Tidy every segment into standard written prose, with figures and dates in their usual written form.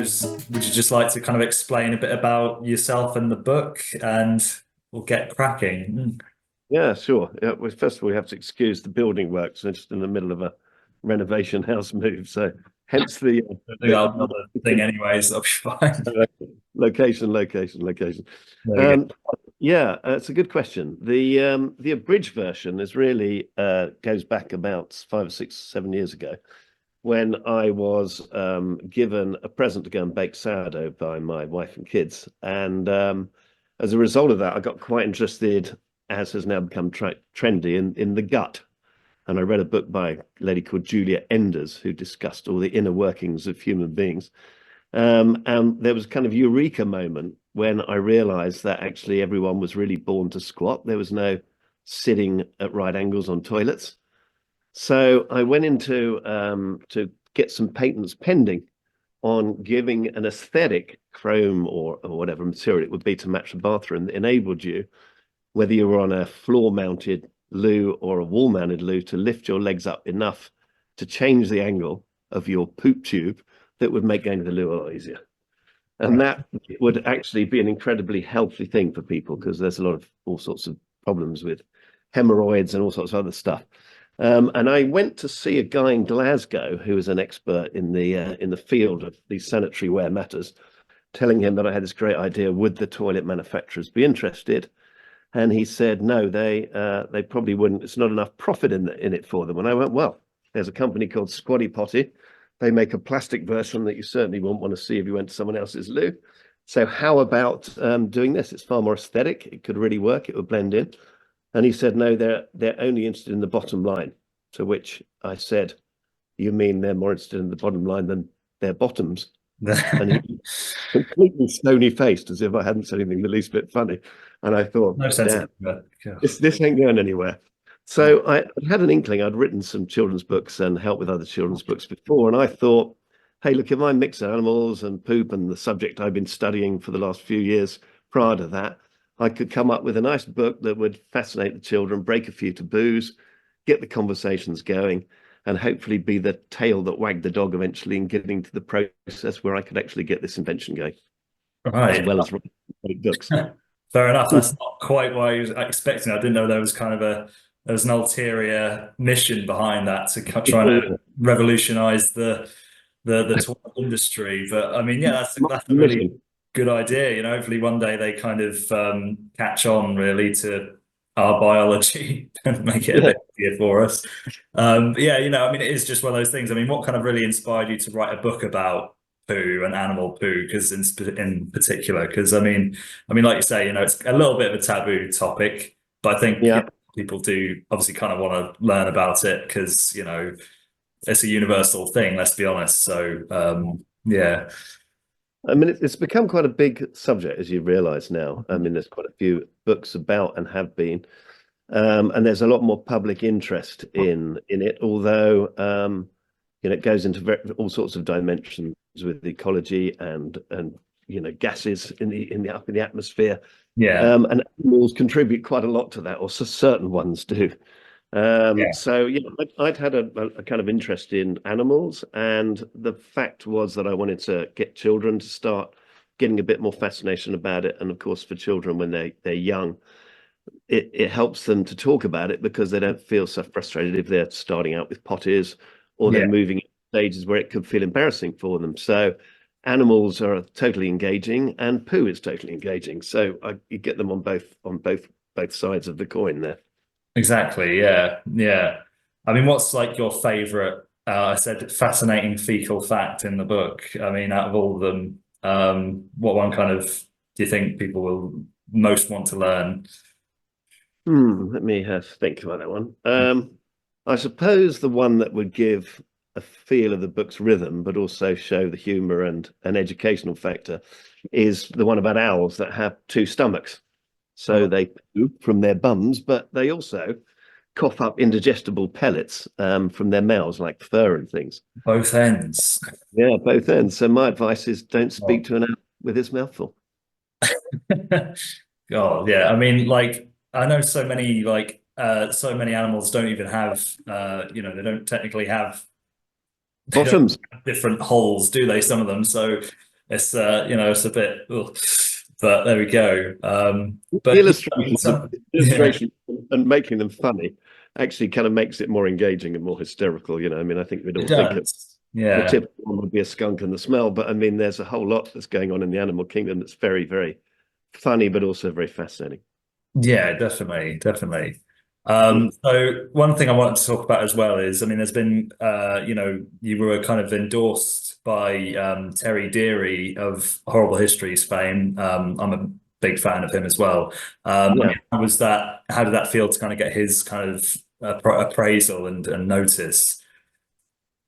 suppose, would you just like to kind of explain a bit about yourself and the book, and we'll get cracking? Yeah, sure. Yeah, well, first of all, we have to excuse the building works. We're just in the middle of a renovation house move, so hence the, I think I'll another thing anyways, I'll be fine. location. There we go. Um, yeah, it's a good question. The abridged version is really goes back about 5 or 6, 7 years ago, when I was given a present to go and bake sourdough by my wife and kids, and as a result of that, I got quite interested, as has now become trendy, in the gut. And I read a book by a lady called Julia Enders, who discussed all the inner workings of human beings. And there was a kind of eureka moment when I realized that actually everyone was really born to squat. There was no sitting at right angles on toilets. So I went into to get some patents pending on giving an aesthetic chrome or whatever material it would be to match the bathroom that enabled you, whether you were on a floor-mounted loo or a wall-mounted loo, to lift your legs up enough to change the angle of your poop tube that would make going to the loo a lot easier. And that would actually be an incredibly healthy thing for people, because there's a lot of all sorts of problems with hemorrhoids and all sorts of other stuff. And I went to see a guy in Glasgow who was an expert in the field of these sanitary ware matters, telling him that I had this great idea. Would the toilet manufacturers be interested? And he said, no, they probably wouldn't. It's not enough profit in it for them. And I went, well, there's a company called Squatty Potty. They make a plastic version that you certainly wouldn't want to see if you went to someone else's loo. So how about doing this? It's far more aesthetic. It could really work. It would blend in. And he said, no, they're only interested in the bottom line. To which I said, you mean they're more interested in the bottom line than their bottoms? And he completely stony faced, as if I hadn't said anything the least bit funny. And I thought, No sense damn, of this ain't going anywhere. So I had an inkling. I'd written some children's books and helped with other children's books before. And I thought, hey, look, if I mix animals and poop and the subject I've been studying for the last few years prior to that, I could come up with a nice book that would fascinate the children, break a few taboos, get the conversations going, and hopefully be the tail that wagged the dog eventually in getting to the process where I could actually get this invention going, as Right. well as writing books. Fair enough. That's not quite what I was expecting. I didn't know there was kind of there was an ulterior mission behind that to try to revolutionize the toy industry. But I mean, yeah, that's a really good idea. You know, hopefully one day they kind of catch on really to our biology and make it a bit easier for us. Yeah, you know, I mean, it is just one of those things. I mean, what kind of really inspired you to write a book about poo and animal poo, because in particular, because I mean, like you say, you know, it's a little bit of a taboo topic, but I think you know, people do obviously kind of want to learn about it because, you know, it's a universal thing, let's be honest. So yeah. I mean, it's become quite a big subject, as you realize now. I mean, there's quite a few books about and have been, and there's a lot more public interest in it, although you know, it goes into all sorts of dimensions with ecology and you know, gases in the up in the atmosphere. Yeah. And animals contribute quite a lot to that, or so certain ones do. So yeah, I'd had a kind of interest in animals, and the fact was that I wanted to get children to start getting a bit more fascination about it. And of course, for children when they're young, it helps them to talk about it because they don't feel so frustrated if they're starting out with potties or they're moving stages where it could feel embarrassing for them. So animals are totally engaging, and poo is totally engaging. So you get them on both sides of the coin there. Exactly. Yeah. Yeah. I mean, what's like your favorite, I said fascinating fecal fact in the book. I mean, out of all of them, what one kind of do you think people will most want to learn? Let me think about that one. I suppose the one that would give a feel of the book's rhythm, but also show the humor and an educational factor, is the one about owls that have two stomachs. So they poo from their bums, but they also cough up indigestible pellets from their mouths, like fur and things. Both ends. Yeah, both ends. So my advice is don't speak to an owl with his mouth full. God, yeah. I mean, like I know so many animals don't even have you know, they don't technically have Bottoms. different holes, do they? Some of them. So it's it's a bit, ugh. But there we go. The But yeah, illustration and making them funny actually kind of makes it more engaging and more hysterical. I mean, I think we'd it all think of does. the Yeah. typical one would be a skunk and the smell, but I mean, there's a whole lot that's going on in the animal kingdom that's very, very funny, but also very fascinating. Yeah, definitely, definitely. Mm. So one thing I wanted to talk about as well is, I mean, there's been, you were kind of endorsed by Terry Deary of Horrible Histories fame. I'm a big fan of him as well. I Yeah. mean, how was that? How did that feel to kind of get his kind of appraisal and notice?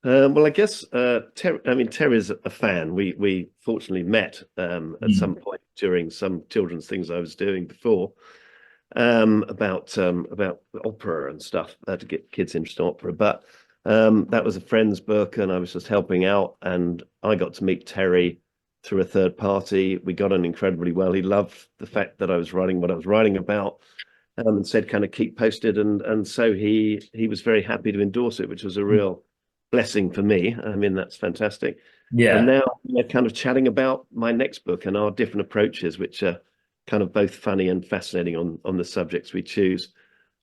Well, I guess I mean Terry's a fan. We fortunately met at Mm. some point during some children's things I was doing before, about opera and stuff to get kids interested in opera. But that was a friend's book, and I was just helping out, and I got to meet Terry through a third party. We got on incredibly well. He loved the fact that I was writing what I was writing about, and said kind of keep posted, and so he was very happy to endorse it, which was a real blessing for me. I mean, that's fantastic. And Yeah. now we're kind of chatting about my next book and our different approaches, which are kind of both funny and fascinating on the subjects we choose.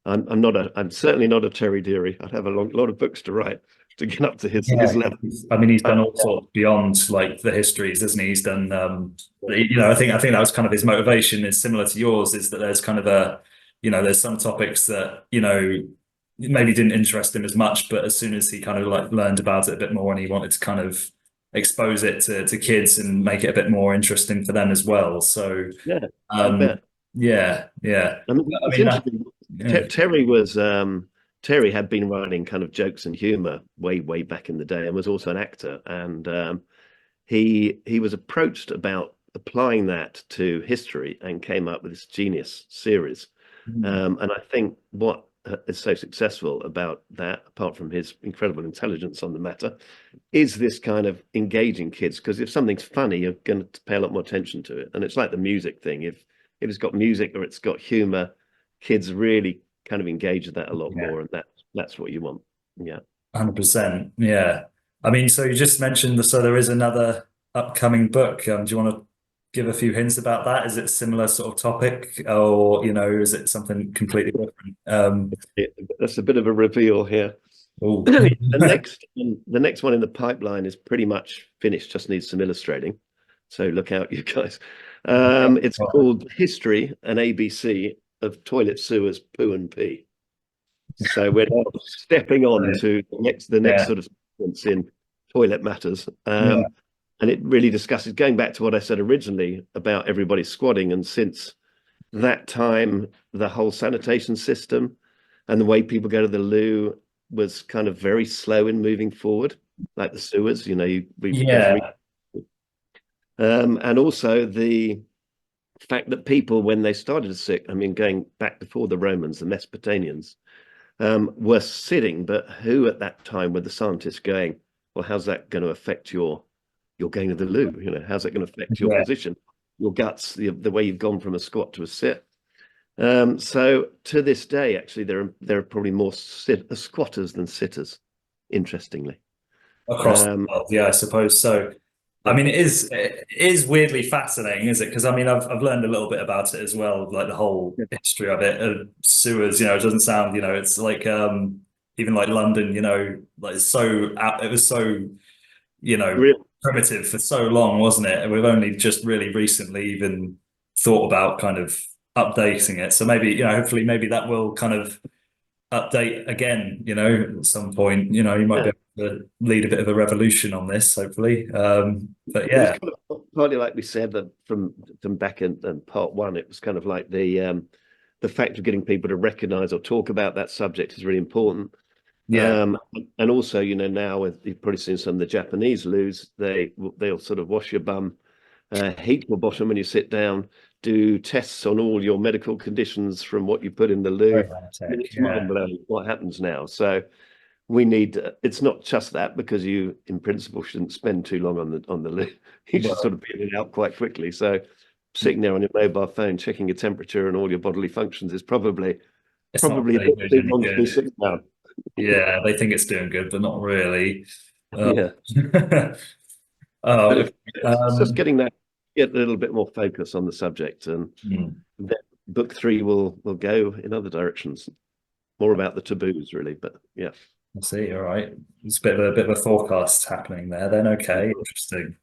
I'm certainly not a Terry Deary. I'd have a lot of books to write to get up to his Yeah, level. I mean, he's Uh, done all sorts beyond like the histories, isn't he? He's done, I think that was kind of his motivation is similar to yours, is that there's kind of there's some topics that, maybe didn't interest him as much, but as soon as he kind of like learned about it a bit more and he wanted to kind of expose it to kids and make it a bit more interesting for them as well. So, yeah, I um, bet. yeah, yeah. I mean, I it's mean, that, interesting. yeah, Terry had been writing kind of jokes and humor way back in the day, and was also an actor. And he was approached about applying that to history and came up with this genius series. mm, And I think what is so successful about that, apart from his incredible intelligence on the matter, is this kind of engaging kids. Because if something's funny, you're going to pay a lot more attention to it. And it's like the music thing. If it's got music or it's got humor, kids really kind of engage with that a lot yeah. more, and that's what you want. Yeah. 100%. Yeah. I mean, so you just mentioned so there is another upcoming book. Do you want to give a few hints about that? Is it a similar sort of topic or, is it something completely different? That's a bit of a reveal here. Oh, The next one in the pipeline is pretty much finished, just needs some illustrating. So look out, you guys. It's called History and ABC of Toilet Sewers, Poo and Pee. So we're now stepping on to the next yeah. sort of sequence in toilet matters. Yeah. And it really discusses, going back to what I said originally about everybody squatting, and since that time, the whole sanitation system and the way people go to the loo was kind of very slow in moving forward, like the sewers. There's Yeah. and also the fact that people, when they started to sit, I mean, going back before the Romans, the Mesopotamians, were sitting, but who at that time were the scientists going, well, how's that going to affect your going to the loo? How's that going to affect your Yeah. position, your guts, the way you've gone from a squat to a sit? So to this day, actually, there are probably more squatters than sitters, interestingly. Across the Um, world. Yeah, I suppose so. I yeah, mean, it is weirdly fascinating, is it? Because I mean, I've learned a little bit about it as well, like the whole yeah, history of it. Sewers, it doesn't sound, it's like even like London, like it's it was so, you know, really, primitive for so long, wasn't it? And we've only just really recently even thought about kind of updating it. So maybe, hopefully maybe that will kind of update again, at some point. You might yeah. be able to lead a bit of a revolution on this, hopefully. But It was yeah, kind of partly like we said that from back in part one. It was kind of like the fact of getting people to recognize or talk about that subject is really important. yeah, Um, and also, now you've probably seen some of the Japanese loos, they'll sort of wash your bum, heat your bottom when you sit down, do tests on all your medical conditions from what you put in the loo. very high I mean, tech. it's Yeah, mind blowing what happens now. So we need it's not just that, because you in principle shouldn't spend too long on the loo. You should sort well, of be in and out quite quickly. So sitting there on your mobile phone, checking your temperature and all your bodily functions is probably it's not probably a really bit doing too any long to be good. sitting down. Yeah, they think it's doing good, but not really. Uh, Yeah. Oh, But it's just getting that, get a little bit more focus on the subject, and then book three will go in other directions, more about the taboos, really. But yeah, I see. All right, it's a bit of a forecast happening there. Then, okay, interesting.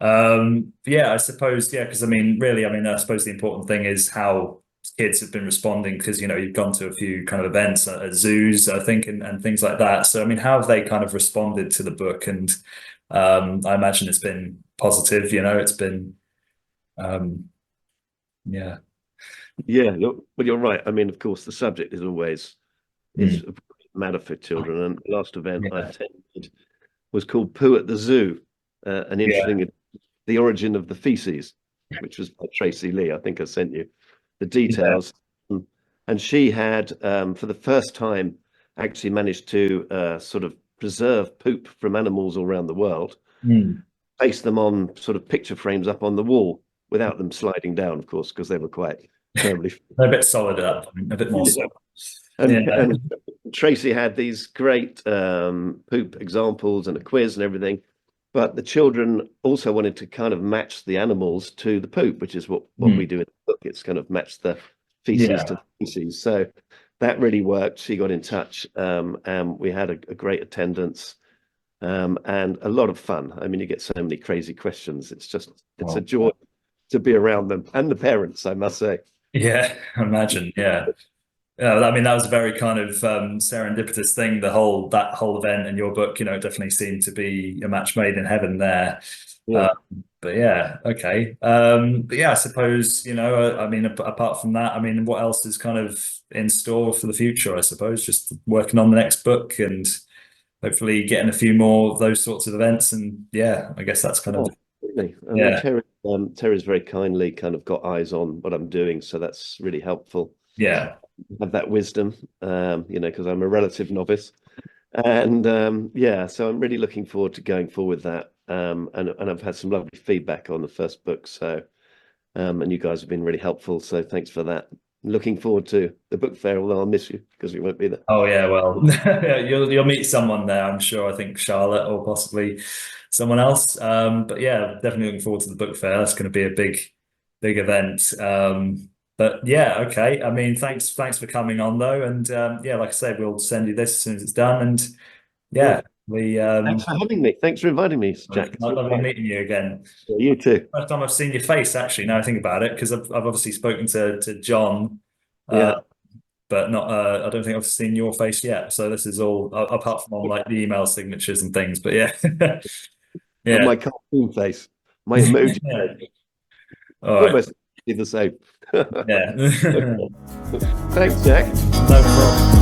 Yeah, I suppose, yeah, because I mean, really, I mean, I suppose the important thing is how kids have been responding, because you've gone to a few kind of events at zoos, I think, and things like that. So I mean, how have they kind of responded to the book? And I imagine it's been positive. It's been um, yeah. yeah. Well, you're right. I mean, of course, the subject is always is Mm. a matter for children. And the last event I Yeah, attended was called Poo at the Zoo, an yeah, interesting the origin of the feces, which was by Tracy Lee. I think I sent you the yeah. details. And she had, for the first time, actually managed to sort of preserve poop from animals all around the world, Mm. place them on sort of picture frames up on the wall without them sliding down, of course, because they were quite terribly. A bit solid at that point, a bit more so. Yeah, And Tracy had these great poop examples and a quiz and everything, but the children also wanted to kind of match the animals to the poop, which is what we do in the book. It's kind of match the feces to yeah. the feces. So that really worked. She got in touch, and we had a great attendance, and a lot of fun. I mean, you get so many crazy questions. It's a Well, joy to be around them and the parents, I must say. yeah, imagine. Yeah. Yeah, I mean that was a very kind of serendipitous thing. That whole event in your book, definitely seemed to be a match made in heaven there. Yeah. Um, but yeah, okay. But yeah, I suppose I mean, apart from that, I mean, what else is kind of in store for the future? I suppose just working on the next book and hopefully getting a few more of those sorts of events. And yeah, I guess that's kind of Oh, really? I mean, yeah, Terry's very kindly kind of got eyes on what I'm doing, so that's really helpful. yeah, Have that wisdom, because I'm a relative novice, and yeah, so I'm really looking forward to going forward with that. And I've had some lovely feedback on the first book, so and you guys have been really helpful, so thanks for that. Looking forward to the book fair, although I'll miss you because we won't be there. Oh yeah, well, yeah, you'll meet someone there, I'm sure. I think Charlotte or possibly someone else. But yeah, definitely looking forward to the book fair. That's going to be a big event. But yeah, okay. I mean, thanks for coming on though, and yeah, like I said, we'll send you this as soon as it's done. And Yeah, yeah, we thanks for having me. Thanks for inviting me, Jack. It's been lovely fun. meeting you again. Yeah, you too. First time I've seen your face, actually. Now I think about it, because I've obviously spoken to John. Uh, Yeah, but not I don't think I've seen your face yet. So this is all apart from on like the email signatures and things. But yeah, and yeah, my cartoon face, my emoji yeah. face, All right, almost the same. yeah, Thanks, Jack. no problem.